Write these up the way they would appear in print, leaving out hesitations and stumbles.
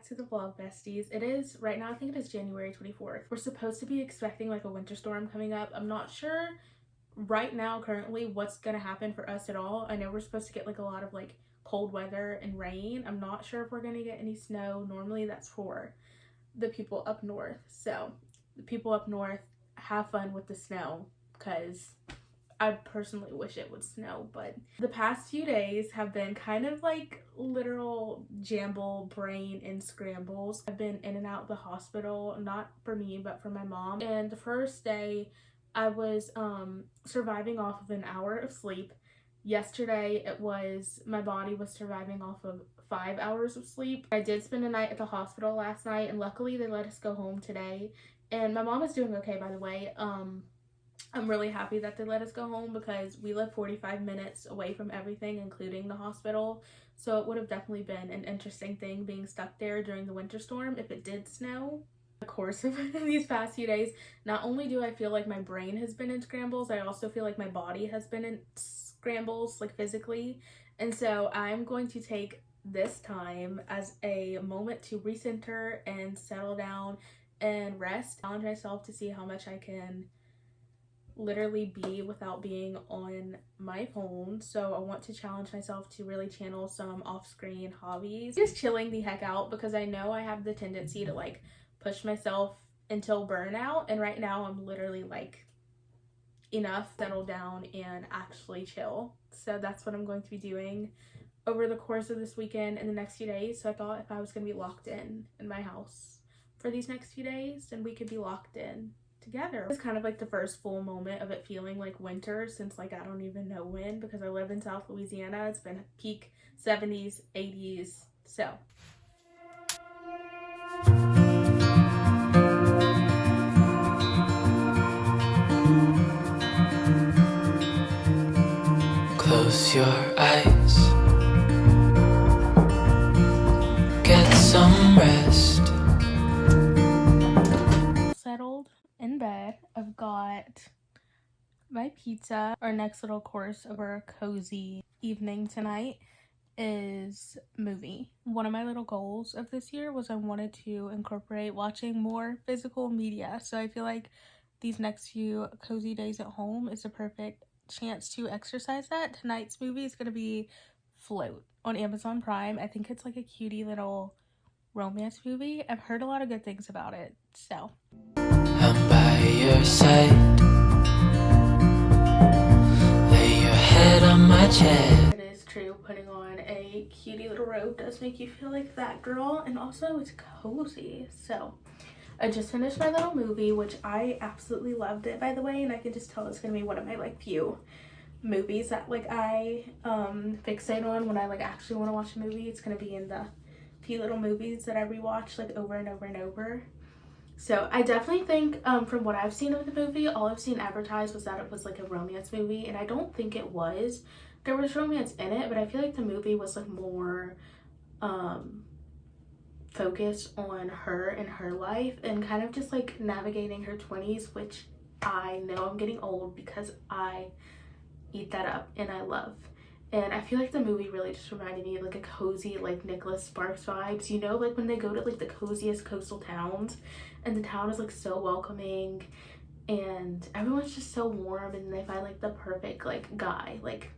To the vlog, besties. It is right now, I think it is January 24th. We're supposed to be expecting like a winter storm coming up. I'm not sure right now currently what's gonna happen for us at all. I know we're supposed to get like a lot of like cold weather and rain. I'm not sure if we're gonna get any snow. Normally that's for the people up north, so the people up north, have fun with the snow, because I personally wish it would snow. But the past few days have been kind of like literal jamble brain and scrambles. I've been in and out of the hospital, not for me but for my mom. And the first day I was surviving off of an hour of sleep. Yesterday it was my body was surviving off of 5 hours of sleep. I did spend a night at the hospital last night, and luckily they let us go home today. And my mom is doing okay, by the way. I'm really happy that they let us go home because we live 45 minutes away from everything, including the hospital. So it would have definitely been an interesting thing being stuck there during the winter storm if it did snow. The course of these past few days, not only do I feel like my brain has been in scrambles, I also feel like my body has been in scrambles, like physically. And so I'm going to take this time as a moment to recenter and settle down and rest. Challenge myself to see how much I can literally be without being on my phone. So I want to challenge myself to really channel some off-screen hobbies. Just chilling the heck out, because I know I have the tendency to like push myself until burnout, and right now I'm literally like enough, settle down and actually chill. So that's what I'm going to be doing over the course of this weekend and the next few days. So I thought if I was going to be locked in my house for these next few days, then we could be locked in together. It's kind of like the first full moment of it feeling like winter since like I don't even know when, because I live in South Louisiana. It's been peak 70s, 80s. So close your eyes, get some rest. Settled in bed. I've got my pizza. Our next little course of our cozy evening tonight is movie. One of my little goals of this year was I wanted to incorporate watching more physical media. So I feel like these next few cozy days at home is a perfect chance to exercise that. Tonight's movie is going to be Float on Amazon Prime. I think it's like a cutie little romance movie. I've heard a lot of good things about it, so I'm by your side, lay your head on my chest. it is true, putting on a cutie little robe does make you feel like that girl, and also it's cozy. So I just finished my little movie, which I absolutely loved it, by the way, and I can just tell it's gonna be one of my like few movies that like I fixate on when I like actually want to watch a movie. It's gonna be in the few little movies that I rewatch like over and over and over. So I definitely think from what I've seen of the movie, all I've seen advertised was that it was like a romance movie, and I don't think it was. There was romance in it, but I feel like the movie was like more focused on her and her life and kind of just like navigating her 20s, which I know I'm getting old because I eat that up and I love. And I feel like the movie really just reminded me of like a cozy like Nicholas Sparks vibes, you know, like when they go to like the coziest coastal towns and the town is like so welcoming and everyone's just so warm, and they find like the perfect like guy. Like,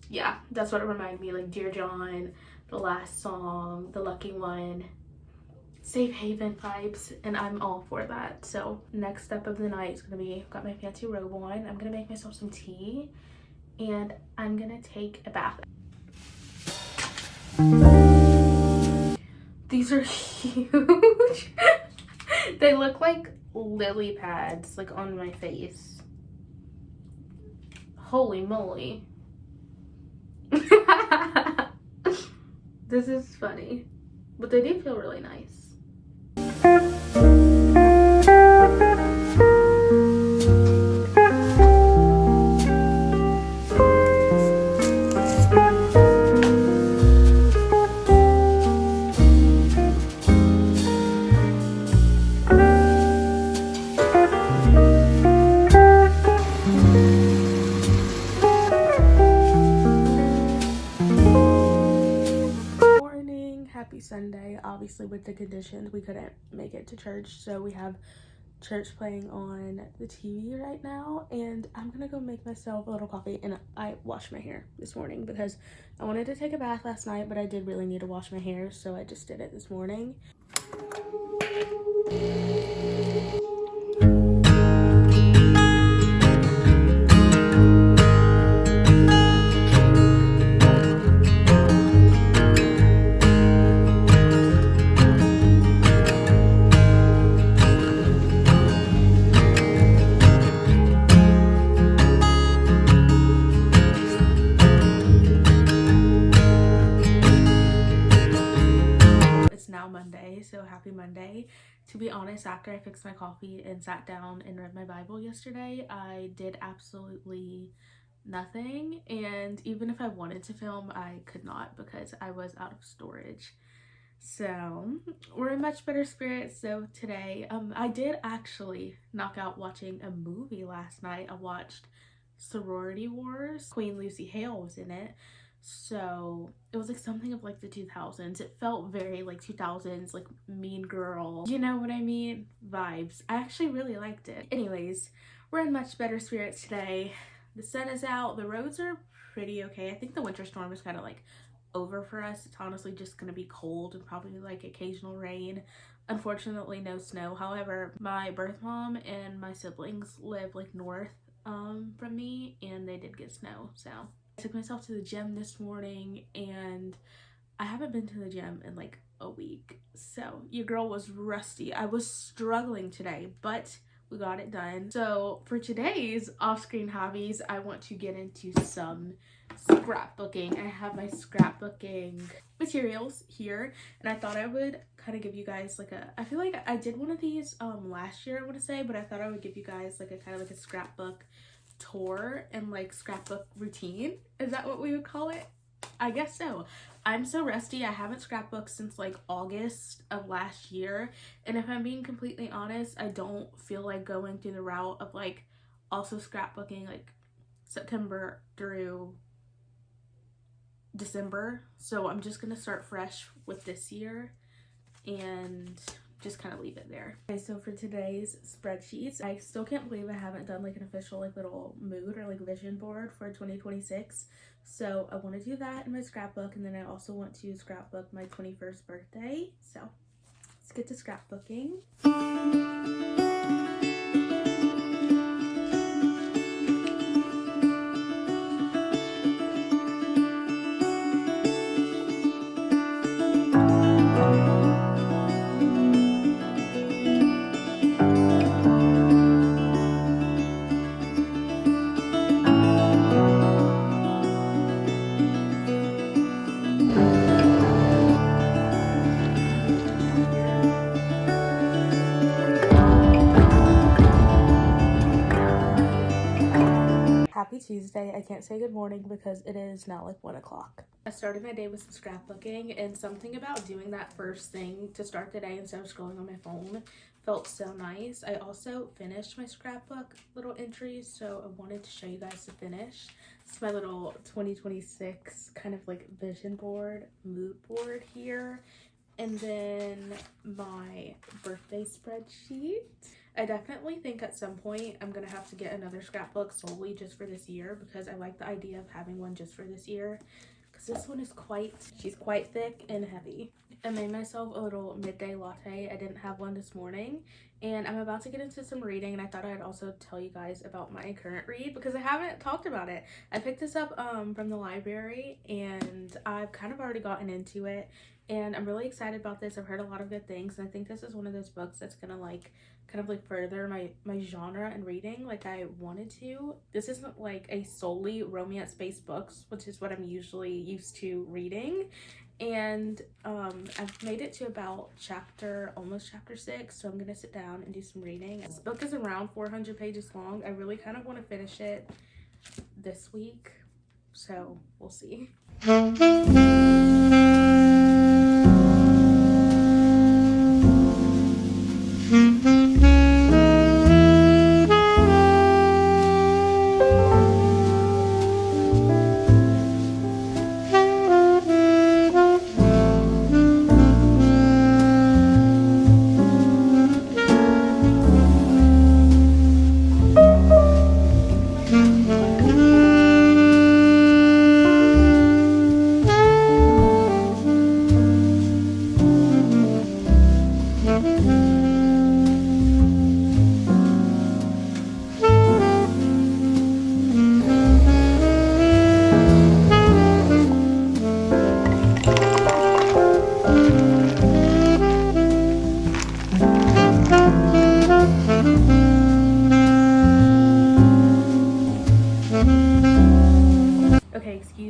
yeah, that's what it reminded me, like Dear John, The Last Song, The Lucky One, safe haven vibes, and I'm all for that. So next step of the night is gonna be, got my fancy robe on, I'm gonna make myself some tea, and I'm gonna take a bath. These are huge. They look like lily pads like on my face. Holy moly. This is funny, but they do feel really nice. unfortunately with the conditions we couldn't make it to church, so we have church playing on the TV right now, and I'm gonna go make myself a little coffee. And I washed my hair this morning because I wanted to take a bath last night, but I did really need to wash my hair, so I just did it this morning. Now Monday, so happy Monday. To be honest, after I fixed my coffee and sat down and read my Bible yesterday, I did absolutely nothing, and even if I wanted to film, I could not because I was out of storage. So we're in much better spirits. So today I did actually knock out watching a movie last night. I watched Sorority Wars. Queen Lucy Hale was in it. So it was like something of like the 2000s. It felt very like 2000s, like Mean Girl, you know what I mean, vibes. I actually really liked it. Anyways, we're in much better spirits today. The sun is out. The roads are pretty okay. I think the winter storm is kind of like over for us. It's honestly just gonna be cold and probably like occasional rain. Unfortunately, no snow. However, my birth mom and my siblings live like north from me, and they did get snow. So I took myself to the gym this morning, and I haven't been to the gym in like a week. So your girl was rusty. I was struggling today, but we got it done. So for today's off-screen hobbies, I want to get into some scrapbooking. I have my scrapbooking materials here, and I thought I would kind of give you guys like I feel like I did one of these last year, I want to say, but I thought I would give you guys like a kind of like a scrapbook tour and like scrapbook routine. Is that what we would call it? I guess so. I'm so rusty. I haven't scrapbooked since like August of last year, and if I'm being completely honest, I don't feel like going through the route of like also scrapbooking like September through December. So I'm just gonna start fresh with this year and just kind of leave it there. Okay, so for today's spreadsheets, I still can't believe I haven't done like an official like little mood or like vision board for 2026. So I want to do that in my scrapbook, and then I also want to scrapbook my 21st birthday. So let's get to scrapbooking. Happy Tuesday. I can't say good morning because it is now like 1 o'clock. I started my day with some scrapbooking, and something about doing that first thing to start the day instead of scrolling on my phone felt so nice. I also finished my scrapbook little entries, so I wanted to show you guys the finish. It's my little 2026 kind of like vision board, mood board here. And then my birthday spreadsheet. I definitely think at some point I'm gonna have to get another scrapbook solely just for this year, because I like the idea of having one just for this year, because this one is she's quite thick and heavy. I made myself a little midday latte. I didn't have one this morning, and I'm about to get into some reading, and I thought I'd also tell you guys about my current read because I haven't talked about it. I picked this up from the library, and I've kind of already gotten into it, and I'm really excited about this. I've heard a lot of good things, and I think this is one of those books that's gonna like kind of like further my genre and reading like I wanted to. This isn't like a solely romance-based books, which is what I'm usually used to reading. And I've made it to about almost chapter 6, so I'm gonna sit down and do some reading. This book is around 400 pages long. I really kind of want to finish it this week, so we'll see.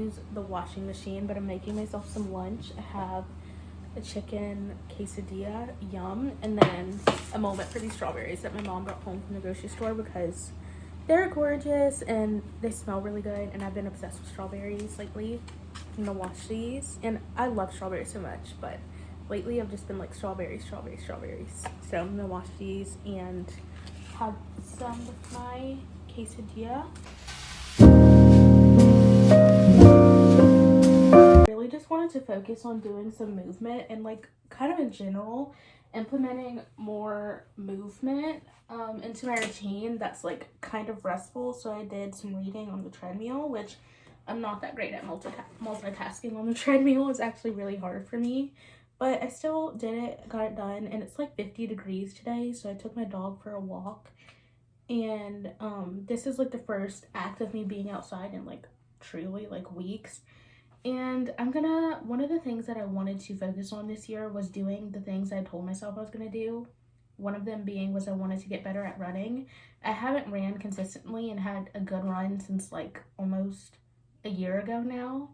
use the washing machine, but I'm making myself some lunch. I have a chicken quesadilla, yum, and then a moment for these strawberries that my mom brought home from the grocery store because they're gorgeous and they smell really good, and I've been obsessed with strawberries lately. I'm gonna wash these, and I love strawberries so much, but lately I've just been like strawberries. So I'm gonna wash these and have some with my quesadilla. Really just wanted to focus on doing some movement and like kind of in general implementing more movement into my routine that's like kind of restful. So I did some reading on the treadmill, which I'm not that great at multitasking on the treadmill. It's actually really hard for me, but I still did it, got it done, and it's like 50 degrees today, so I took my dog for a walk. And this is like the first act of me being outside in like truly like weeks. And one of the things that I wanted to focus on this year was doing the things I told myself I was gonna do. One of them being was I wanted to get better at running. I haven't ran consistently and had a good run since like almost a year ago now.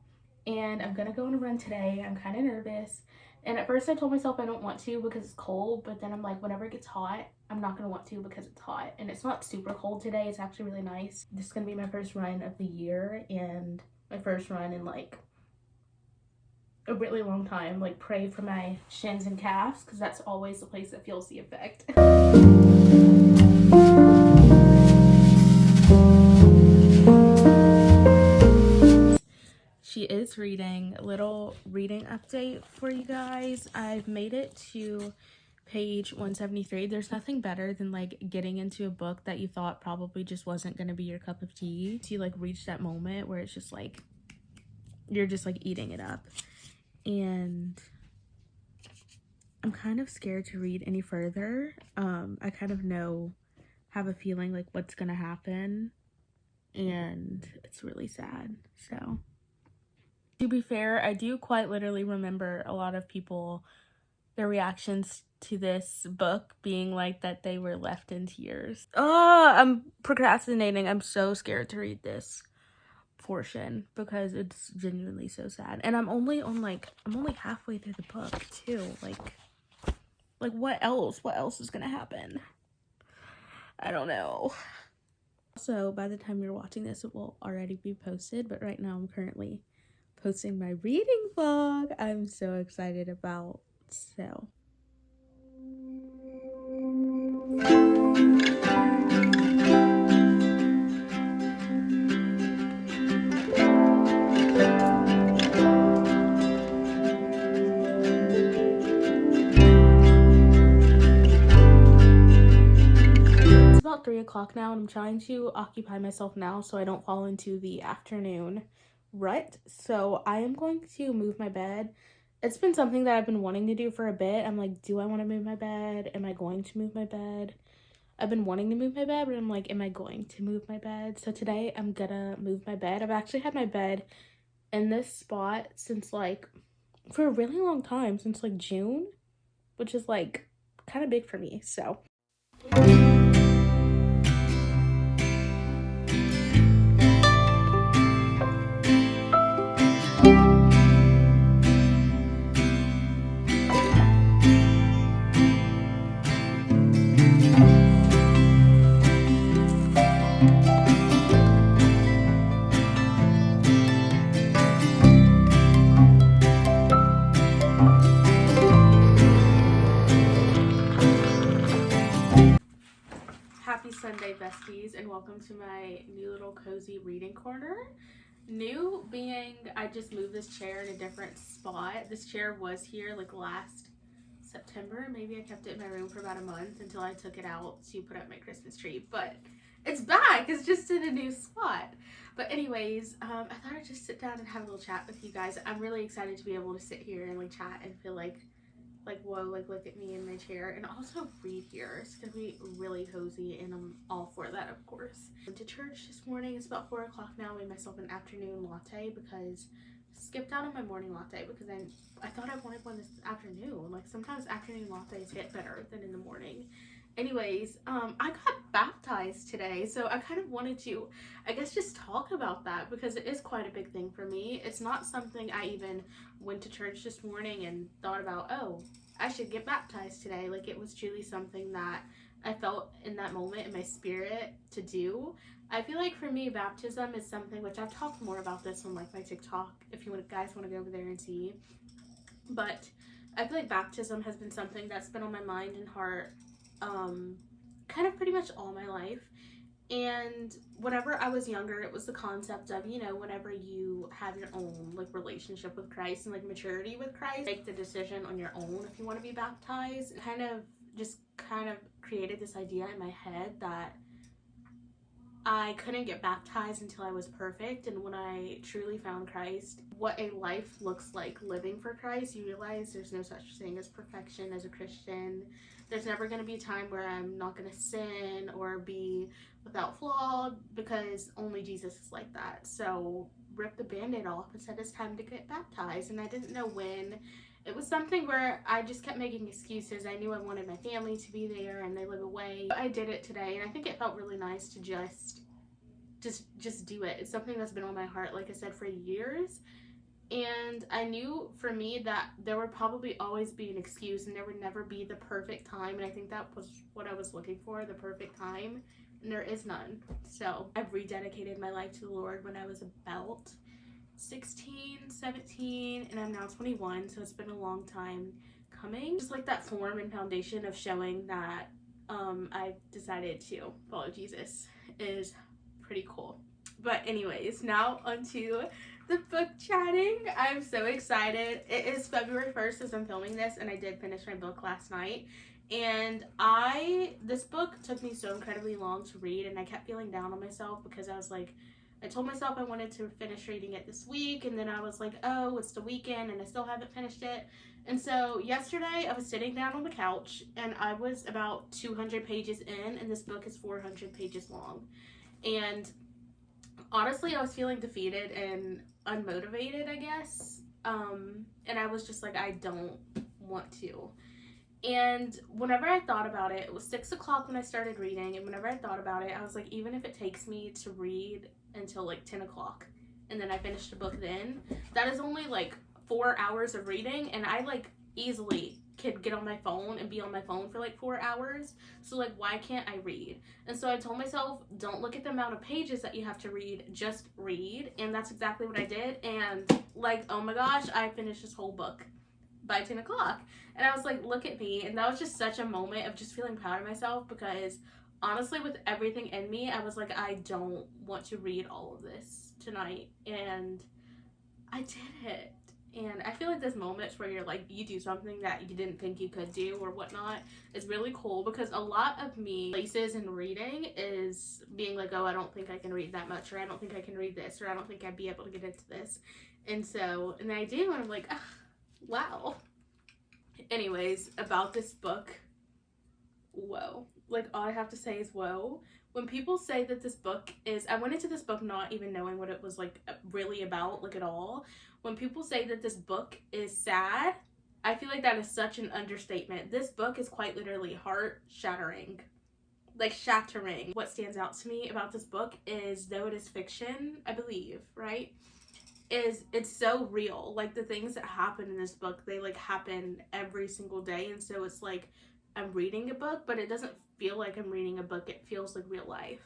And I'm gonna go on a run today. I'm kind of nervous. And at first I told myself I don't want to because it's cold, but then I'm like, whenever it gets hot, I'm not gonna want to because it's hot. And it's not super cold today. It's actually really nice. This is gonna be my first run of the year and my first run in like a really long time. Like, pray for my shins and calves because that's always the place that feels the effect. She is reading. A little reading update for you guys. I've made it to page 173. There's nothing better than like getting into a book that you thought probably just wasn't going to be your cup of tea to like reach that moment where it's just like you're just like eating it up. And I'm kind of scared to read any further. I kind of have a feeling like what's gonna happen, and it's really sad. So to be fair, I do quite literally remember a lot of people, their reactions to this book being like that they were left in tears. I'm procrastinating. I'm so scared to read this portion because it's genuinely so sad, and I'm only halfway through the book too. Like what else is gonna happen? I don't know. So by the time you're watching this, it will already be posted, but right now I'm currently posting my reading vlog. I'm so excited about. So about 3 o'clock now, and I'm trying to occupy myself now so I don't fall into the afternoon rut. So I am going to move my bed. It's been something that I've been wanting to do for a bit. I'm like, do I want to move my bed? Am I going to move my bed? I've been wanting to move my bed, but I'm like, am I going to move my bed? So today I'm gonna move my bed. I've actually had my bed in this spot since like for a really long time, since like June, which is like kind of big for me. So happy Sunday, besties, and welcome to my new little cozy reading corner. New being I just moved this chair in a different spot. This chair was here like last September. Maybe I kept it in my room for about a month until I took it out to put up my Christmas tree, but it's back. It's just in a new spot. But anyways, I thought I'd just sit down and have a little chat with you guys. I'm really excited to be able to sit here and like chat and feel like whoa, like look at me in my chair, and also read here. It's gonna be really cozy, and I'm all for that, of course. Went to church this morning. It's about 4 o'clock now. I made myself an afternoon latte because skipped out on my morning latte because I thought I wanted one this afternoon. Like sometimes afternoon lattes hit better than in the morning. Anyways, I got baptized today, so I kind of wanted to, I guess, just talk about that because it is quite a big thing for me. It's not something I even went to church this morning and thought about, oh, I should get baptized today. Like, it was truly something that I felt in that moment in my spirit to do. I feel like for me, baptism is something which I've talked more about this on like my TikTok if guys want to go over there and see. But I feel like baptism has been something that's been on my mind and heart kind of pretty much all my life. And whenever I was younger, it was the concept of, whenever you have your own like relationship with Christ and like maturity with Christ, make the decision on your own if you want to be baptized. Kind of created this idea in my head that I couldn't get baptized until I was perfect. And when I truly found Christ, what a life looks like living for Christ, you realize there's no such thing as perfection as a Christian. There's never going to be a time where I'm not going to sin or be without flaw, because only Jesus is like that. So rip the band-aid off and said it's time to get baptized. And I didn't know when. It was something where I just kept making excuses. I knew I wanted my family to be there and they live away. But I did it today, and I think it felt really nice to just do it. It's something that's been on my heart, like I said, for years. And I knew for me that there would probably always be an excuse and there would never be the perfect time. And I think that was what I was looking for, the perfect time. And there is none. So I've rededicated my life to the Lord when I was about 16, 17, and I'm now 21. So it's been a long time coming. Just like that form and foundation of showing that I've decided to follow Jesus is pretty cool. But anyways, now onto the book chatting. I'm so excited. It is February 1st as I'm filming this, and I did finish my book last night. And this book took me so incredibly long to read, and I kept feeling down on myself because I was like, I told myself I wanted to finish reading it this week, and then I was like, oh, it's the weekend and I still haven't finished it. And so yesterday I was sitting down on the couch and I was about 200 pages in, and this book is 400 pages long. And honestly, I was feeling defeated and unmotivated, I guess. And I was just like, I don't want to. And whenever I thought about it, it was 6 o'clock when I started reading. And whenever I thought about it, I was like, even if it takes me to read until like 10 o'clock and then I finish the book then, that is only like 4 hours of reading. And I like easily could get on my phone and be on my phone for like 4 hours. So like, why can't I read? And so I told myself, don't look at the amount of pages that you have to read, just read. And that's exactly what I did. And like, oh my gosh, I finished this whole book by 10 o'clock. And I was like, look at me. And that was just such a moment of just feeling proud of myself, because honestly, with everything in me, I was like, I don't want to read all of this tonight. And I did it. And I feel like there's moments where you're like, you do something that you didn't think you could do or whatnot is really cool, because a lot of me places in reading is being like, oh, I don't think I can read that much, or I don't think I can read this, or I don't think I'd be able to get into this. And then I do, and I'm like, ah, wow. Anyways, about this book, whoa. Like, all I have to say is whoa. When people say that this book is, I went into this book not even knowing what it was like really about, like at all. When people say that this book is sad, I feel like that is such an understatement. This book is quite literally heart-shattering. Like, shattering. What stands out to me about this book is, though it is fiction, I believe, right? It's so real. Like, the things that happen in this book, they like happen every single day. And so it's like, I'm reading a book, but it doesn't feel like I'm reading a book. It feels like real life.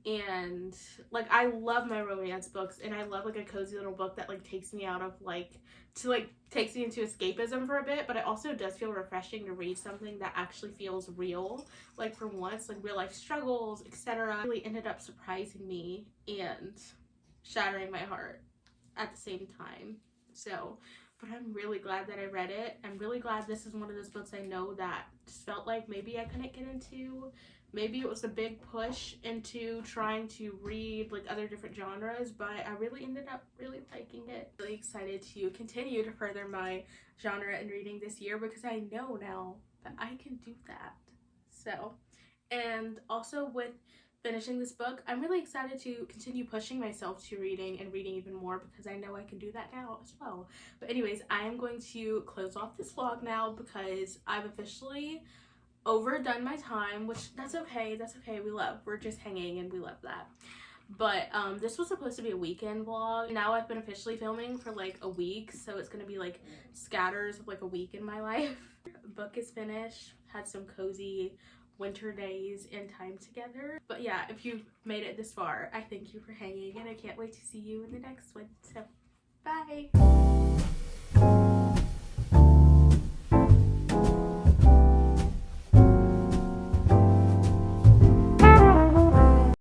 And like, I love my romance books, and I love like a cozy little book that like takes me out of takes me into escapism for a bit. But it also does feel refreshing to read something that actually feels real, like for once, like real life struggles, etc. Really ended up surprising me and shattering my heart at the same time. So, but I'm really glad that I read it. I'm really glad this is one of those books I know that just felt like maybe I couldn't get into. Maybe it was a big push into trying to read like other different genres, but I really ended up really liking it. Really excited to continue to further my genre in reading this year, because I know now that I can do that. So, and also with finishing this book, I'm really excited to continue pushing myself to reading and reading even more, because I know I can do that now as well. But anyways, I am going to close off this vlog now, because I've officially overdone my time, which that's okay. We're just hanging and we love that. But this was supposed to be a weekend vlog. Now I've been officially filming for like a week, so it's gonna be like scatters of like a week in my life. Book is finished, had some cozy winter days and time together. But yeah, if you've made it this far, I thank you for hanging, and I can't wait to see you in the next one. So bye.